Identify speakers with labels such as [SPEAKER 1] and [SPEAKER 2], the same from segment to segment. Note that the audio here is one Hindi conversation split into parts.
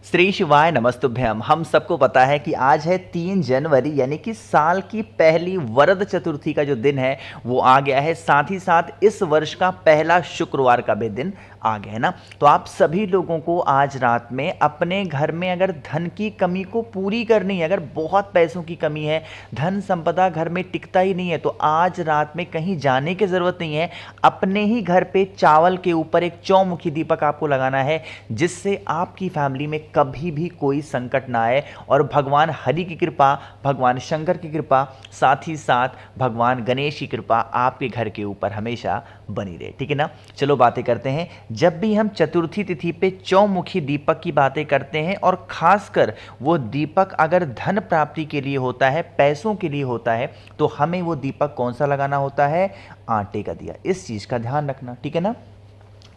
[SPEAKER 1] श्री शिवाय नमस्तुभ्यम। हम सबको पता है कि आज है 3 जनवरी यानी कि साल की पहली वरद चतुर्थी का जो दिन है वो आ गया है। साथ ही साथ इस वर्ष का पहला शुक्रवार का भी दिन आ गया है ना। तो आप सभी लोगों को आज रात में अपने घर में अगर धन की कमी को पूरी करनी है, अगर बहुत पैसों की कमी है, धन संपदा घर में टिकता ही नहीं है, तो आज रात में कहीं जाने की ज़रूरत नहीं है। अपने ही घर पे चावल के ऊपर एक चौमुखी दीपक आपको लगाना है, जिससे आपकी फैमिली में कभी भी कोई संकट ना आए और भगवान हरि की कृपा, भगवान शंकर की कृपा, साथ ही साथ भगवान गणेश की कृपा आपके घर के ऊपर हमेशा बनी रहे। ठीक है ना। चलो बातें करते हैं। जब भी हम चतुर्थी तिथि पे चौमुखी दीपक की बातें करते हैं और खासकर वो दीपक अगर धन प्राप्ति के लिए होता है, पैसों के लिए होता है, तो हमें वो दीपक कौन सा लगाना होता है? आटे का दिया। इस चीज़ का ध्यान रखना। ठीक है ना।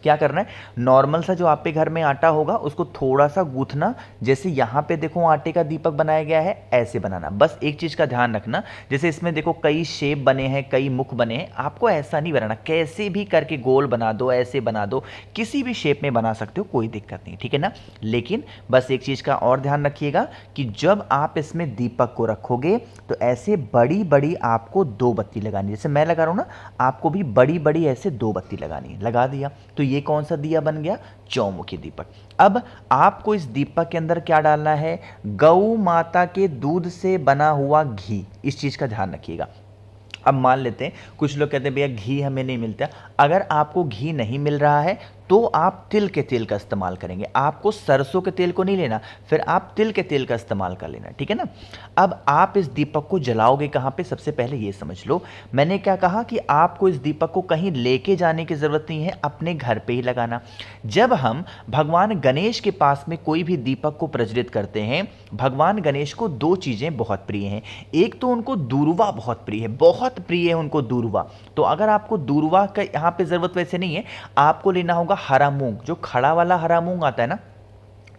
[SPEAKER 1] क्या करना है, नॉर्मल सा जो आपके घर में आटा होगा उसको थोड़ा सा गूंथना, जैसे यहाँ पे देखो आटे का दीपक बनाया गया है ऐसे बनाना। बस एक चीज़ का ध्यान रखना, जैसे इसमें देखो कई शेप बने हैं, कई मुख बने हैं, आपको ऐसा नहीं बनाना। कैसे भी करके गोल बना दो, ऐसे बना दो, किसी भी शेप में बना सकते हो, कोई दिक्कत नहीं। ठीक है ना। लेकिन बस एक चीज़ का और ध्यान रखिएगा कि जब आप इसमें दीपक को रखोगे तो ऐसे बड़ी बड़ी आपको 2 बत्ती लगानी है। जैसे मैं लगा रहा हूँ ना, आपको भी बड़ी बड़ी ऐसे 2 बत्ती लगानी है। लगा दिया तो ये कौन सा दिया बन गया? चौमुखी दीपक। अब आपको इस दीपक के अंदर क्या डालना है? गौ माता के दूध से बना हुआ घी। इस चीज का ध्यान रखिएगा। अब मान लेते हैं कुछ लोग कहते हैं भैया घी हमें नहीं मिलता। अगर आपको घी नहीं मिल रहा है तो आप तिल के तेल का इस्तेमाल करेंगे। आपको सरसों के तेल को नहीं लेना, फिर आप तिल के तेल का इस्तेमाल कर लेना। ठीक है ना। अब आप इस दीपक को जलाओगे कहाँ पे? सबसे पहले ये समझ लो, मैंने क्या कहा कि आपको इस दीपक को कहीं लेके जाने की ज़रूरत नहीं है, अपने घर पे ही लगाना। जब हम भगवान गणेश के पास में कोई भी दीपक को प्रज्वलित करते हैं, भगवान गणेश को 2 चीज़ें बहुत प्रिय हैं। एक तो उनको दूर्वा बहुत प्रिय है, बहुत प्रिय है उनको दूर्वा। तो अगर आपको दूर्वा का यहाँ पे ज़रूरत वैसे नहीं है, आपको लेना होगा हरा मूंग। जो खड़ा वाला हरा मूंग आता है ना,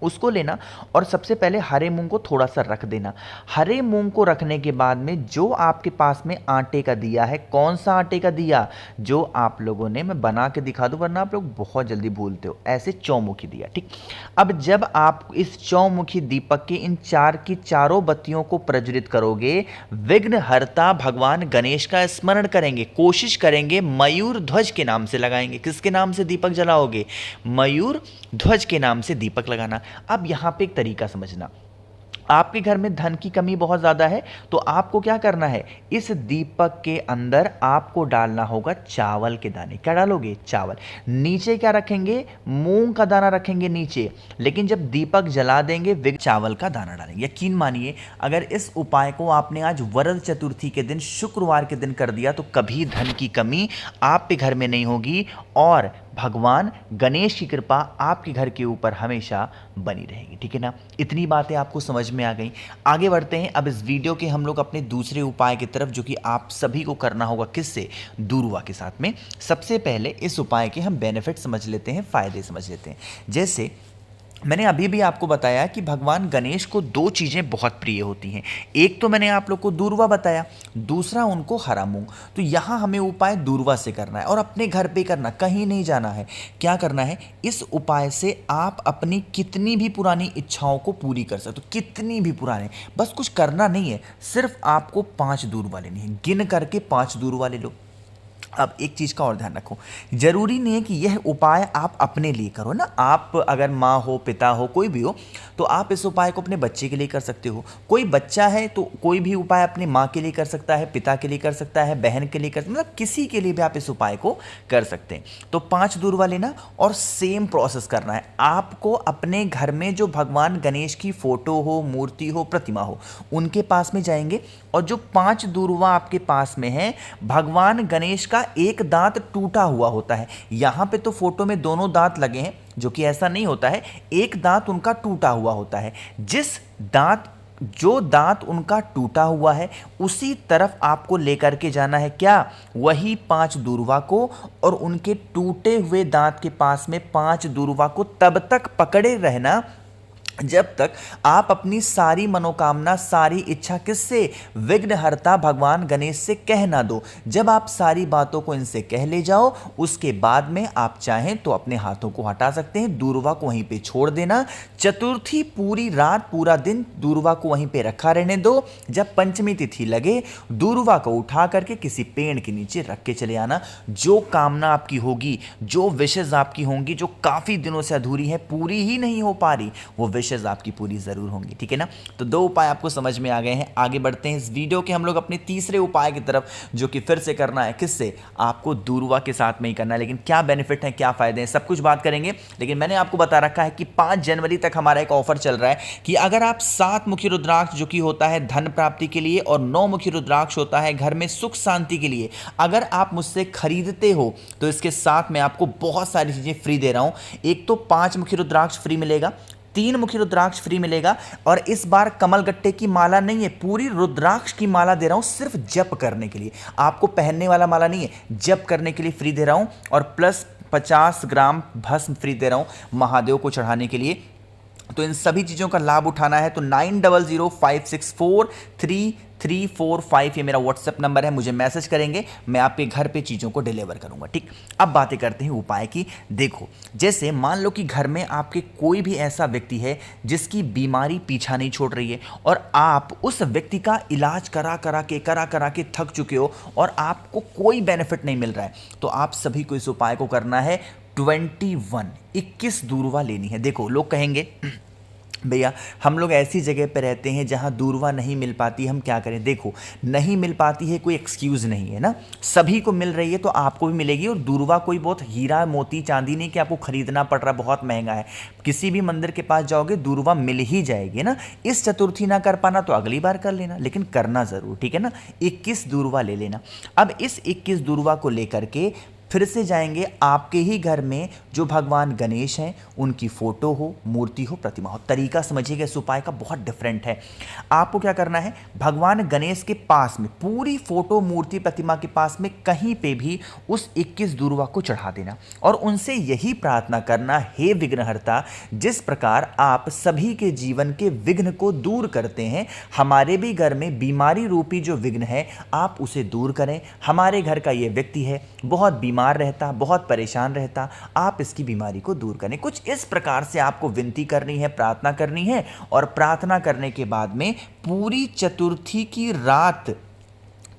[SPEAKER 1] उसको लेना और सबसे पहले हरे मूंग को थोड़ा सा रख देना। हरे मूंग को रखने के बाद में जो आपके पास में आटे का दिया है, कौन सा आटे का दिया? जो आप लोगों ने, मैं बना के दिखा दूं वरना आप लोग बहुत जल्दी भूलते हो, ऐसे चौमुखी दिया। ठीक। अब जब आप इस चौमुखी दीपक के इन 4 की चारों बत्तियों को प्रज्वलित करोगे, विघ्नहर्ता भगवान गणेश का स्मरण करेंगे, कोशिश करेंगे मयूर ध्वज के नाम से लगाएंगे। किसके नाम से दीपक जलाओगे? मयूर ध्वज के नाम से दीपक लगाना। अब यहां पे एक तरीका समझना, आपके घर में धन की कमी बहुत ज्यादा है तो आपको क्या करना है? इस दीपक के अंदर आपको डालना होगा चावल के दाने। क्या डालोगे? चावल। नीचे क्या रखेंगे? मूंग का दाना रखेंगे नीचे। लेकिन जब दीपक जला देंगे वे चावल का दाना डालेंगे। यकीन मानिए, अगर इस उपाय को आपने आज वरद चतुर्थी के दिन, शुक्रवार के दिन कर दिया तो कभी धन की कमी आपके घर में नहीं होगी और भगवान गणेश की कृपा आपके घर के ऊपर हमेशा बनी रहेगी। ठीक है ना। इतनी बातें आपको समझ में आ गई। आगे बढ़ते हैं अब इस वीडियो के हम लोग अपने दूसरे उपाय की तरफ, जो कि आप सभी को करना होगा। किससे? दूर्वा के साथ में। सबसे पहले इस उपाय के हम बेनिफिट समझ लेते हैं, फायदे समझ लेते हैं। जैसे मैंने अभी भी आपको बताया कि भगवान गणेश को 2 चीज़ें बहुत प्रिय होती हैं। एक तो मैंने आप लोग को दूर्वा बताया, दूसरा उनको हरा मूंग। तो यहाँ हमें उपाय दूर्वा से करना है और अपने घर पे करना, कहीं नहीं जाना है। क्या करना है? इस उपाय से आप अपनी कितनी भी पुरानी इच्छाओं को पूरी कर सकते हो, कितनी भी पुराने। बस कुछ करना नहीं है, सिर्फ आपको 5 दूर्वा लेनी है। गिन करके 5 दूर्वा ले लो। अब एक चीज़ का और ध्यान रखो, जरूरी नहीं है कि यह उपाय आप अपने लिए करो ना। आप अगर माँ हो, पिता हो, कोई भी हो, तो आप इस उपाय को अपने बच्चे के लिए कर सकते हो। कोई बच्चा है तो कोई भी उपाय अपने माँ के लिए कर सकता है, पिता के लिए कर सकता है, बहन के लिए कर, मतलब किसी के लिए भी आप इस उपाय को कर सकते हैं। तो 5 दूर्वा लेना और सेम प्रोसेस करना है। आपको अपने घर में जो भगवान गणेश की फोटो हो, मूर्ति हो, प्रतिमा हो, उनके पास में जाएंगे और जो 5 दूर्वा आपके पास में है, भगवान गणेश का एक दांत टूटा हुआ होता है। यहां पे तो फोटो में दोनों दांत लगे हैं, जो कि ऐसा नहीं होता है, एक दांत उनका टूटा हुआ होता है। जो दांत उनका टूटा हुआ है उसी तरफ आपको लेकर के जाना है। क्या? वही 5 दूर्वा को, और उनके टूटे हुए दांत के पास में 5 दूर्वा को तब तक पकड़े रहना जब तक आप अपनी सारी मनोकामना, सारी इच्छा किससे, विघ्नहर्ता भगवान गणेश से कह ना दो। जब आप सारी बातों को इनसे कह ले जाओ, उसके बाद में आप चाहें तो अपने हाथों को हटा सकते हैं, दूर्वा को वहीं पे छोड़ देना। चतुर्थी पूरी रात पूरा दिन दूर्वा को वहीं पे रखा रहने दो। जब पंचमी तिथि लगे, दूर्वा को उठा करके किसी पेड़ के नीचे रख के चले आना। जो कामना आपकी होगी, जो विशेष आपकी होंगी, जो काफी दिनों से अधूरी है, पूरी ही नहीं हो पा रही, वो विशेष आपकी पूरी जरूर होंगी। ठीक है ना। तो दो उपाय आपको समझ में आ गए हैं। आगे बढ़ते हैं इस वीडियो के हम लोग अपने तीसरे उपाय की तरफ, जो कि फिर से करना है किससे, आपको दूर्वा के साथ में ही करना है। लेकिन क्या बेनिफिट है, क्या फायदे हैं, सब कुछ बात करेंगे। लेकिन मैंने आपको बता रखा है कि 5 जनवरी तक हमारा एक ऑफर चल रहा है कि अगर आप 7 मुखी रुद्राक्ष, जो कि होता है धन प्राप्ति के लिए, और 9 मुखी रुद्राक्ष होता है घर में सुख शांति के लिए, अगर आप मुझसे खरीदते हो तो इसके साथ मैं आपको बहुत सारी चीजें फ्री दे रहा हूं। एक तो 5 मुखी रुद्राक्ष फ्री मिलेगा, 3 मुखी रुद्राक्ष फ्री मिलेगा, और इस बार कमल गट्टे की माला नहीं है, पूरी रुद्राक्ष की माला दे रहा हूं सिर्फ जप करने के लिए। आपको पहनने वाला माला नहीं है, जप करने के लिए फ्री दे रहा हूं। और प्लस 50 ग्राम भस्म फ्री दे रहा हूं महादेव को चढ़ाने के लिए। तो इन सभी चीज़ों का लाभ उठाना है तो 9005643345 ये मेरा व्हाट्सएप नंबर है, मुझे मैसेज करेंगे, मैं आपके घर पे चीज़ों को डिलीवर करूंगा। ठीक, अब बातें करते हैं उपाय की। देखो, जैसे मान लो कि घर में आपके कोई भी ऐसा व्यक्ति है जिसकी बीमारी पीछा नहीं छोड़ रही है, और आप उस व्यक्ति का इलाज करा करा के थक चुके हो और आपको कोई बेनिफिट नहीं मिल रहा है, तो आप सभी को इस उपाय को करना है। 21 दूर्वा लेनी है। देखो, लोग कहेंगे भैया हम लोग ऐसी जगह पे रहते हैं जहां दूर्वा नहीं मिल पाती, हम क्या करें। देखो, नहीं मिल पाती है कोई एक्सक्यूज नहीं है ना, सभी को मिल रही है तो आपको भी मिलेगी। और दूर्वा कोई बहुत हीरा मोती चांदी नहीं कि आपको खरीदना पड़ रहा, बहुत महंगा है। किसी भी मंदिर के पास जाओगे दूर्वा मिल ही जाएगी ना। इस चतुर्थी ना कर पाना तो अगली बार कर लेना, लेकिन करना जरूर। ठीक है ना। 21 दूर्वा ले लेना। अब इस 21 दूर्वा को लेकर के फिर से जाएंगे आपके ही घर में जो भगवान गणेश हैं उनकी फोटो हो, मूर्ति हो, प्रतिमा हो। तरीका समझिएगा, इस उपाय का बहुत डिफरेंट है। आपको क्या करना है, भगवान गणेश के पास में पूरी फोटो, मूर्ति, प्रतिमा के पास में कहीं पे भी उस 21 दूर्वा को चढ़ा देना और उनसे यही प्रार्थना करना, हे विघ्नहर्ता, जिस प्रकार आप सभी के जीवन के विघ्न को दूर करते हैं, हमारे भी घर में बीमारी रूपी जो विघ्न है आप उसे दूर करें। हमारे घर का ये व्यक्ति है, बहुत बीमार रहता, बहुत परेशान रहता, आप इसकी बीमारी को दूर करें। कुछ इस प्रकार से आपको विनती करनी है, प्रार्थना करनी है। और प्रार्थना करने के बाद में पूरी चतुर्थी की रात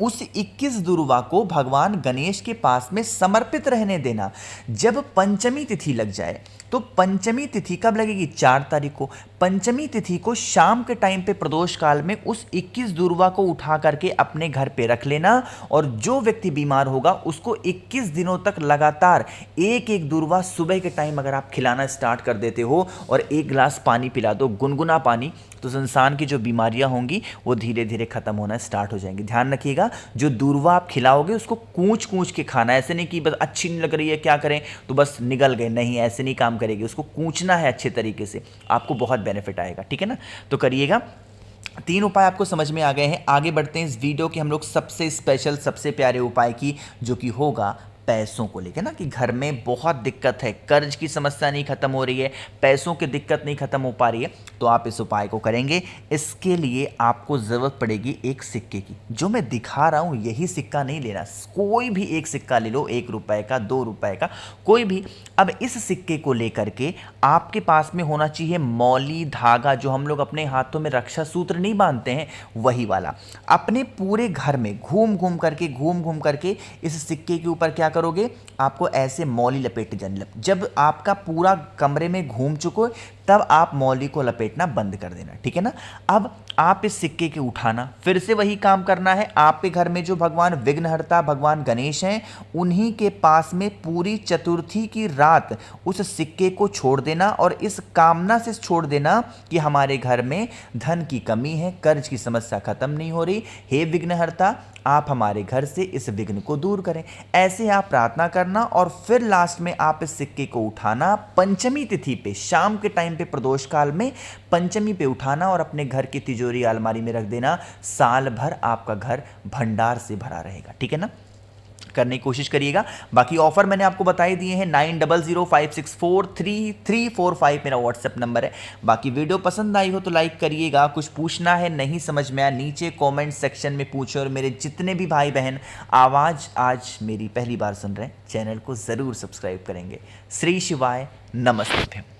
[SPEAKER 1] उस 21 दूर्वा को भगवान गणेश के पास में समर्पित रहने देना। जब पंचमी तिथि लग जाए, तो पंचमी तिथि कब लगेगी, 4 तारीख को। पंचमी तिथि को शाम के टाइम पे प्रदोष काल में उस 21 दूर्वा को उठा करके अपने घर पे रख लेना। और जो व्यक्ति बीमार होगा उसको 21 दिनों तक लगातार एक एक दूर्वा सुबह के टाइम अगर आप खिलाना स्टार्ट कर देते हो और 1 गिलास पानी पिला दो, गुनगुना पानी, तो इंसान की जो बीमारियां होंगी वो धीरे धीरे खत्म होना स्टार्ट हो जाएंगी। ध्यान रखिएगा, जो दूर्वा आप खिलाओगे उसको कूच कूच के खाना। ऐसे नहीं कि बस अच्छी नहीं लग रही है क्या करें तो बस निगल गए, नहीं, ऐसे नहीं काम करेगी। उसको कूचना है अच्छे तरीके से, आपको बहुत बेनिफिट आएगा। ठीक है ना। तो करिएगा। 3 उपाय आपको समझ में आ गए हैं। आगे बढ़ते हैं इस वीडियो के हम लोग सबसे स्पेशल, सबसे प्यारे उपाय की, जो कि होगा पैसों को लेकर ना, कि घर में बहुत दिक्कत है, कर्ज की समस्या नहीं खत्म हो रही है, पैसों की दिक्कत नहीं खत्म हो पा रही है, तो आप इस उपाय को करेंगे। इसके लिए आपको जरूरत पड़ेगी एक सिक्के की। जो मैं दिखा रहा हूं यही सिक्का नहीं लेना, कोई भी एक सिक्का ले लो, 1 रुपए का, 2 रुपए का, कोई भी। अब इस सिक्के को लेकर के आपके पास में होना चाहिए मौली धागा, जो हम लोग अपने हाथों में रक्षा सूत्र नहीं बांधते हैं, वही वाला। अपने पूरे घर में घूम घूम करके इस सिक्के के ऊपर क्या करोगे, आपको ऐसे मौली लपेट जानी। जब आपका पूरा कमरे में घूम चुको तब आप मौली को लपेटना बंद कर देना। ठीक है ना। अब आप इस सिक्के के उठाना, फिर से वही काम करना है। आपके घर में जो भगवान विघ्नहर्ता भगवान गणेश हैं उन्हीं के पास में पूरी चतुर्थी की रात उस सिक्के को छोड़ देना और इस कामना से छोड़ देना कि हमारे घर में धन की कमी है, कर्ज की समस्या खत्म नहीं हो रही, हे विघ्नहर्ता आप हमारे घर से इस विघ्न को दूर करें। ऐसे आप प्रार्थना करना और फिर लास्ट में आप इस सिक्के को उठाना, पंचमी तिथि पे शाम के टाइम पे प्रदोष काल में पंचमी पे उठाना और अपने घर की तिजोरी अलमारी में रख देना। साल भर आपका घर भंडार से भरा रहेगा। ठीक है ना। करने की कोशिश करिएगा। बाकी ऑफर मैंने आपको बताई दिए हैं, 9005643345 मेरा व्हाट्सएप नंबर है। बाकी वीडियो पसंद आई हो तो लाइक करिएगा, कुछ पूछना है नहीं समझ में आया नीचे कमेंट सेक्शन में पूछो, और मेरे जितने भी भाई बहन आवाज़ आज मेरी पहली बार सुन रहे हैं चैनल को ज़रूर सब्सक्राइब करेंगे। श्री शिवाय, नमस्ते।